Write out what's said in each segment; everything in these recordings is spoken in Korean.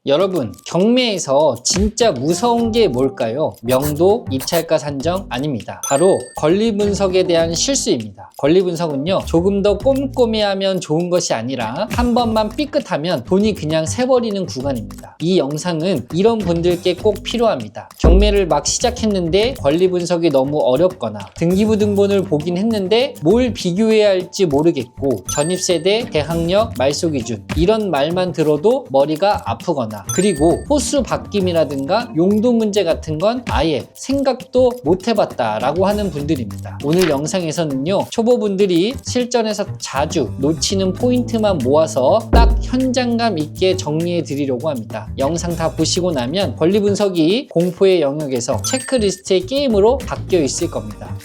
여러분, 경매에서 진짜 무서운 게 뭘까요? 명도, 입찰가 산정 아닙니다. 바로 권리 분석에 대한 실수입니다. 권리 분석은요, 조금 더 꼼꼼히 하면 좋은 것이 아니라 한 번만 삐끗하면 돈이 그냥 새버리는 구간입니다. 이 영상은 이런 분들께 꼭 필요합니다. 경매를 막 시작했는데 권리 분석이 너무 어렵거나 등기부등본을 보긴 했는데 뭘 비교해야 할지 모르겠고 전입세대, 대항력, 말소기준 이런 말만 들어도 머리가 아프거나 그리고 호수 바뀜이라든가 용도 문제 같은 건 아예 생각도 못 해봤다 라고 하는 분들입니다. 오늘 영상에서는요, 초보분들이 실전에서 자주 놓치는 포인트만 모아서 딱 현장감 있게 정리해 드리려고 합니다. 영상 다 보시고 나면 권리 분석이 공포의 영역에서 체크리스트의 게임으로 바뀌어 있을 겁니다.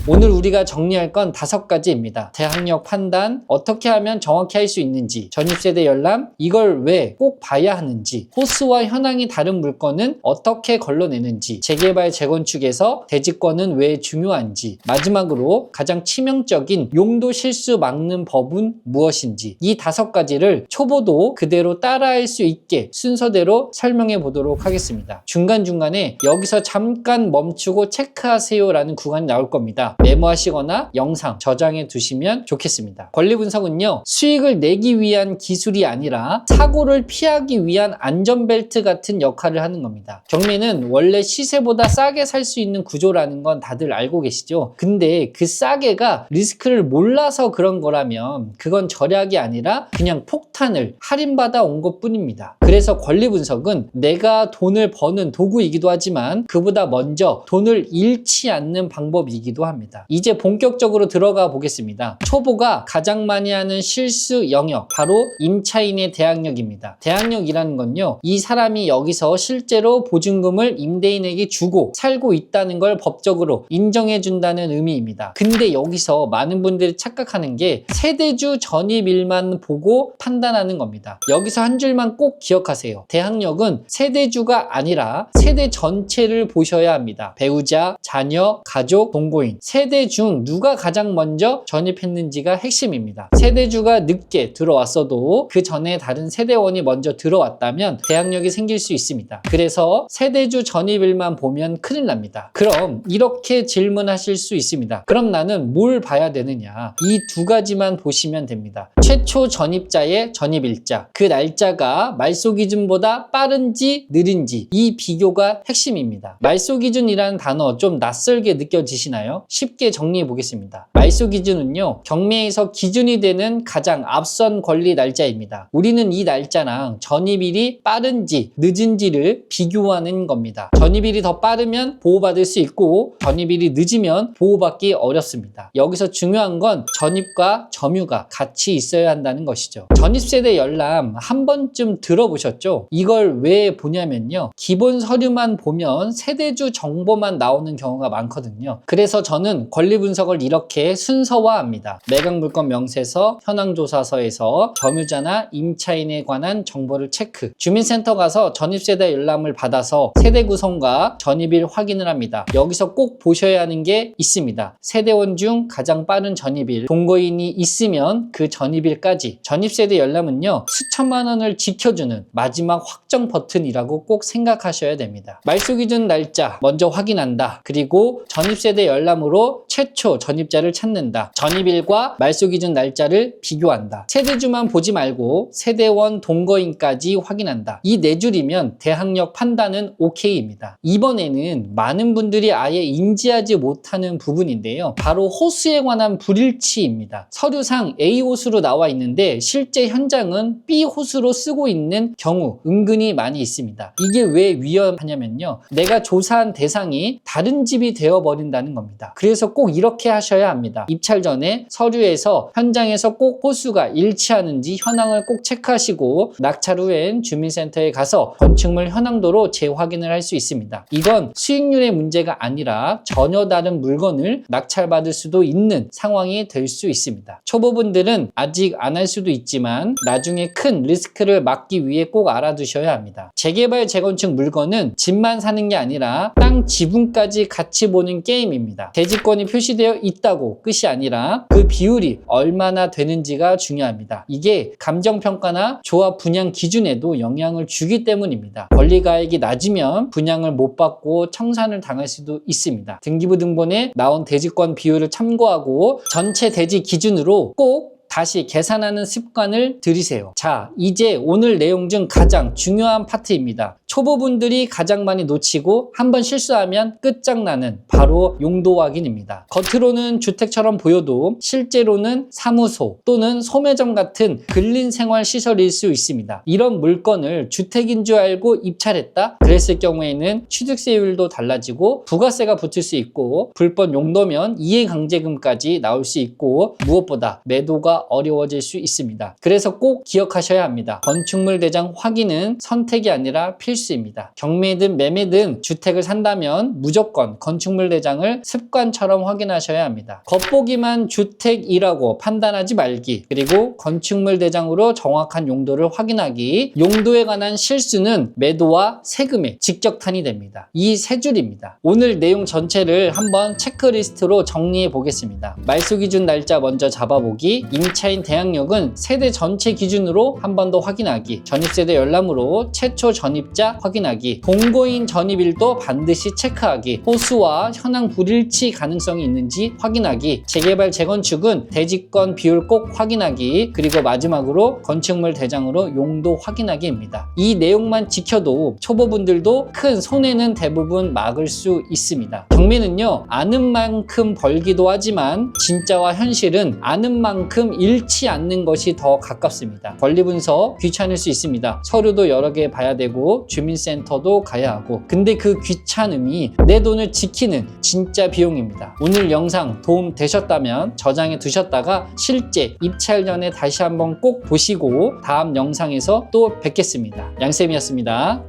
오늘 우리가 정리할 건 5가지입니다. 대항력 판단, 어떻게 하면 정확히 할 수 있는지, 전입세대 열람, 이걸 왜 꼭 봐야 하는지, 호수와 현황이 다른 물건은 어떻게 걸러내는지, 재개발, 재건축에서 대지권은 왜 중요한지, 마지막으로 가장 치명적인 용도 실수 막는 법은 무엇인지, 이 5가지를 초보도 그대로 따라할 수 있게 순서대로 설명해 보도록 하겠습니다. 중간중간에 여기서 잠깐 멈추고 체크하세요 라는 구간이 나올 겁니다. 메모하시거나 영상 저장해 두시면 좋겠습니다. 권리 분석은요, 수익을 내기 위한 기술이 아니라 사고를 피하기 위한 안전벨트 같은 역할을 하는 겁니다. 경매는 원래 시세보다 싸게 살 수 있는 구조라는 건 다들 알고 계시죠? 근데 그 싸게가 리스크를 몰라서 그런 거라면 그건 절약이 아니라 그냥 폭탄을 할인받아 온 것 뿐입니다. 그래서 권리 분석은 내가 돈을 버는 도구이기도 하지만 그보다 먼저 돈을 잃지 않는 방법이기도 합니다. 이제 본격적으로 들어가 보겠습니다. 초보가 가장 많이 하는 실수 영역, 바로 임차인의 대항력입니다. 대항력이라는 건요, 이 사람이 여기서 실제로 보증금을 임대인에게 주고 살고 있다는 걸 법적으로 인정해 준다는 의미입니다. 근데 여기서 많은 분들이 착각하는 게 세대주 전입일만 보고 판단하는 겁니다. 여기서 한 줄만 꼭 기억하세요. 대항력은 세대주가 아니라 세대 전체를 보셔야 합니다. 배우자, 자녀, 가족, 동거인 세대 중 누가 가장 먼저 전입했는지가 핵심입니다. 세대주가 늦게 들어왔어도 그 전에 다른 세대원이 먼저 들어왔다면 대항력이 생길 수 있습니다. 그래서 세대주 전입일만 보면 큰일 납니다. 그럼 이렇게 질문하실 수 있습니다. 그럼 나는 뭘 봐야 되느냐? 이 2가지만 보시면 됩니다. 최초 전입자의 전입일자, 그 날짜가 말소기준보다 빠른지 느린지, 이 비교가 핵심입니다. 말소기준이라는 단어 좀 낯설게 느껴지시나요? 쉽게 정리해 보겠습니다. 말소기준은요, 경매에서 기준이 되는 가장 앞선 권리 날짜입니다. 우리는 이 날짜랑 전입일이 빠른지 늦은지를 비교하는 겁니다. 전입일이 더 빠르면 보호받을 수 있고 전입일이 늦으면 보호받기 어렵습니다. 여기서 중요한 건 전입과 점유가 같이 있어야 한다는 것이죠. 전입세대 열람 한 번쯤 들어보셨죠? 이걸 왜 보냐면요, 기본 서류만 보면 세대주 정보만 나오는 경우가 많거든요. 그래서 저는 권리 분석을 이렇게 순서화합니다. 매각물건 명세서, 현황조사서에서 점유자나 임차인에 관한 정보를 체크, 주민센터 가서 전입세대 열람을 받아서 세대 구성과 전입일 확인을 합니다. 여기서 꼭 보셔야 하는 게 있습니다. 세대원 중 가장 빠른 전입일, 동거인이 있으면 그 전입일까지. 전입세대 열람은요, 수천만 원을 지켜주는 마지막 확정 버튼이라고 꼭 생각하셔야 됩니다. 말소기준 날짜 먼저 확인한다. 그리고 전입세대 열람으로 최초 전입자를 찾는다. 전입일과 말소기준 날짜를 비교한다. 세대주만 보지 말고 세대원, 동거인까지 확인한다. 이 4줄이면 대항력 판단은 OK입니다. 이번에는 많은 분들이 아예 인지하지 못하는 부분인데요, 바로 호수에 관한 불일치입니다. 서류상 A 호수로 나와 있는데 실제 현장은 B 호수로 쓰고 있는 경우 은근히 많이 있습니다. 이게 왜 위험하냐면요, 내가 조사한 대상이 다른 집이 되어버린다는 겁니다. 그래서 꼭 이렇게 하셔야 합니다. 입찰 전에 서류에서 현장에서 꼭 호수가 일치하는지 현황을 꼭 체크하시고 낙찰 후엔 주민센터에 가서 건축물 현황도로 재확인을 할 수 있습니다. 이건 수익률의 문제가 아니라 전혀 다른 물건을 낙찰받을 수도 있는 상황이 될 수 있습니다. 초보분들은 아직 안 할 수도 있지만 나중에 큰 리스크를 막기 위해 꼭 알아두셔야 합니다. 재개발, 재건축 물건은 집만 사는 게 아니라 땅 지분까지 같이 보는 게임입니다. 대지 대지권이 표시되어 있다고 끝이 아니라 그 비율이 얼마나 되는지가 중요합니다. 이게 감정평가나 조합 분양 기준에도 영향을 주기 때문입니다. 권리가액이 낮으면 분양을 못 받고 청산을 당할 수도 있습니다. 등기부 등본에 나온 대지권 비율을 참고하고 전체 대지 기준으로 꼭 다시 계산하는 습관을 들이세요. 자, 이제 오늘 내용 중 가장 중요한 파트입니다. 초보분들이 가장 많이 놓치고 한번 실수하면 끝장나는 바로 용도 확인입니다. 겉으로는 주택처럼 보여도 실제로는 사무소 또는 소매점 같은 근린생활시설일 수 있습니다. 이런 물건을 주택인 줄 알고 입찰했다? 그랬을 경우에는 취득세율도 달라지고 부가세가 붙을 수 있고 불법 용도면 이해강제금까지 나올 수 있고 무엇보다 매도가 어려워질 수 있습니다. 그래서 꼭 기억하셔야 합니다. 건축물 대장 확인은 선택이 아니라 필수입니다. 경매든 매매든 주택을 산다면 무조건 건축물 대장을 습관처럼 확인하셔야 합니다. 겉보기만 주택이라고 판단하지 말기, 그리고 건축물 대장으로 정확한 용도를 확인하기, 용도에 관한 실수는 매도와 세금에 직격탄이 됩니다. 이 세 줄입니다. 오늘 내용 전체를 한번 체크리스트로 정리해 보겠습니다. 말소 기준 날짜 먼저 잡아보기, 임차인 대항력은 세대 전체 기준으로 한 번 더 확인하기, 전입세대 열람으로 최초 전입자 확인하기, 공고인 전입일도 반드시 체크하기, 호수와 현황 불일치 가능성이 있는지 확인하기, 재개발 재건축은 대지권 비율 꼭 확인하기, 그리고 마지막으로 건축물 대장으로 용도 확인하기입니다. 이 내용만 지켜도 초보분들도 큰 손해는 대부분 막을 수 있습니다. 경매는요, 아는 만큼 벌기도 하지만 진짜와 현실은 아는 만큼 잃지 않는 것이 더 가깝습니다. 권리분석 귀찮을 수 있습니다. 서류도 여러 개 봐야 되고 주민센터도 가야 하고, 근데 그 귀찮음이 내 돈을 지키는 진짜 비용입니다. 오늘 영상 도움 되셨다면 저장해 두셨다가 실제 입찰 전에 다시 한번 꼭 보시고 다음 영상에서 또 뵙겠습니다. 양쌤이었습니다.